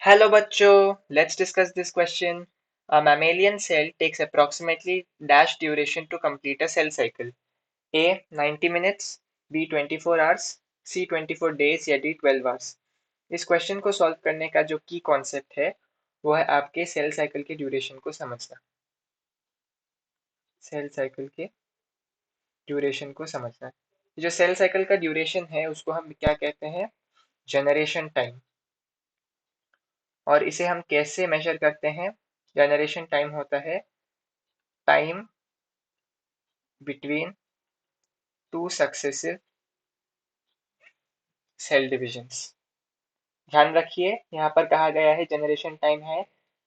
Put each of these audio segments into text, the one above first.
Hello bachcho, let's discuss this question. A mammalian cell takes approximately dash duration to complete a cell cycle. A 90 minutes, B 24 hours, C 24 days या D 12 hours. इस question को solve करने का जो की concept है वो है आपके सेल साइकिल के ड्यूरेशन को समझना। सेल साइकिल के ड्यूरेशन को समझना। जो सेल साइकिल का ड्यूरेशन है उसको हम क्या कहते हैं? Generation time. और इसे हम कैसे मेजर करते हैं? जनरेशन टाइम होता है time between two successive cell divisions. ध्यान रखिए यहाँ पर कहा गया है जनरेशन टाइम है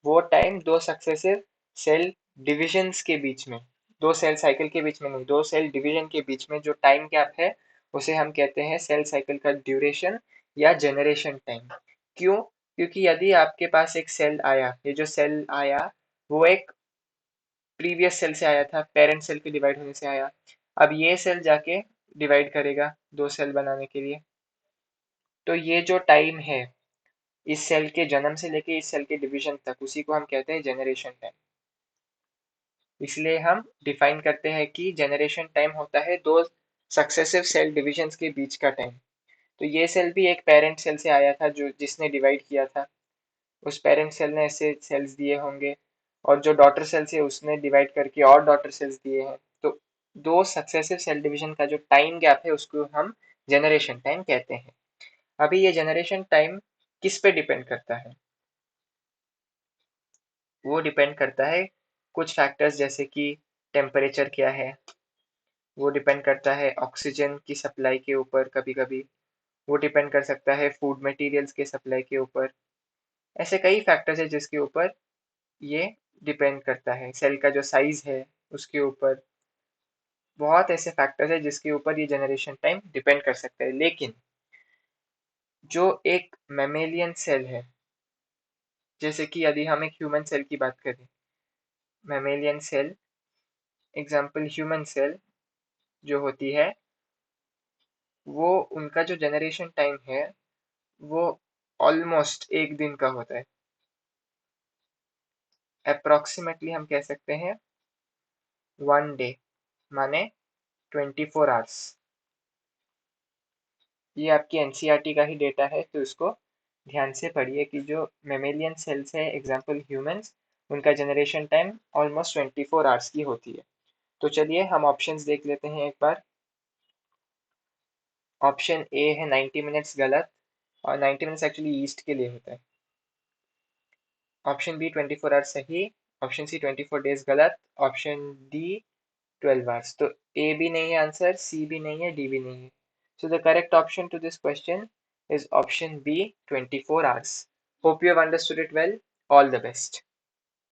वो टाइम दो सक्सेसिव सेल डिविजन्स के बीच में, दो सेल साइकिल के बीच में नहीं, दो सेल डिवीजन के बीच में जो टाइम गैप है उसे हम कहते हैं सेल साइकिल का ड्यूरेशन या जनरेशन टाइम। क्यों? क्योंकि यदि आपके पास एक सेल आया, ये जो सेल आया वो एक प्रीवियस सेल से आया था, पेरेंट सेल के डिवाइड होने से आया। अब ये सेल जाके डिवाइड करेगा दो सेल बनाने के लिए, तो ये जो टाइम है इस सेल के जन्म से लेके इस सेल के डिवीजन तक उसी को हम कहते हैं जनरेशन टाइम। इसलिए हम डिफाइन करते हैं कि जनरेशन टाइम होता है दो सक्सेसिव सेल डिविजन्स के बीच का टाइम। तो ये सेल भी एक पेरेंट सेल से आया था जो जिसने डिवाइड किया था, उस पेरेंट सेल ने ऐसे सेल्स दिए होंगे और जो डॉटर सेल्स है उसने डिवाइड करके और डॉटर सेल्स दिए हैं। तो दो सक्सेसिव सेल डिवीजन का जो टाइम गैप है उसको हम जनरेशन टाइम कहते हैं। अभी ये जनरेशन टाइम किस पे डिपेंड करता है? वो डिपेंड करता है कुछ फैक्टर्स जैसे कि टेम्परेचर क्या है, वो डिपेंड करता है ऑक्सीजन की सप्लाई के ऊपर, कभी कभी वो डिपेंड कर सकता है फूड मटेरियल्स के सप्लाई के ऊपर। ऐसे कई फैक्टर्स है जिसके ऊपर ये डिपेंड करता है, सेल का जो साइज है उसके ऊपर। बहुत ऐसे फैक्टर्स है जिसके ऊपर ये जनरेशन टाइम डिपेंड कर सकता है। लेकिन जो एक मेमेलियन सेल है, जैसे कि यदि हम एक ह्यूमन सेल की बात करें, mammalian cell example human cell जो होती है वो उनका जो जनरेशन टाइम है वो ऑलमोस्ट एक दिन का होता है। अप्रोक्सीमेटली हम कह सकते हैं 1 डे, माने 24 आवर्स। ये आपकी एनसीईआरटी का ही डेटा है तो इसको ध्यान से पढ़िए कि जो मेमेलियन सेल्स है एग्जाम्पल ह्यूमंस, उनका जनरेशन टाइम ऑलमोस्ट 24 आवर्स की होती है। तो चलिए हम ऑप्शंस देख लेते हैं एक बार। ऑप्शन ए है 90 मिनट्स गलत, और 90 मिनट्स एक्चुअली ईस्ट के लिए होता है। ऑप्शन बी 24 आवर्स सही, ऑप्शन सी 24 डेज गलत, ऑप्शन डी 12 आवर्स। तो ए भी नहीं है आंसर, सी भी नहीं है, डी भी नहीं है। So the correct option to this question is option B 24 hours. Hope you have understood it well. All the best.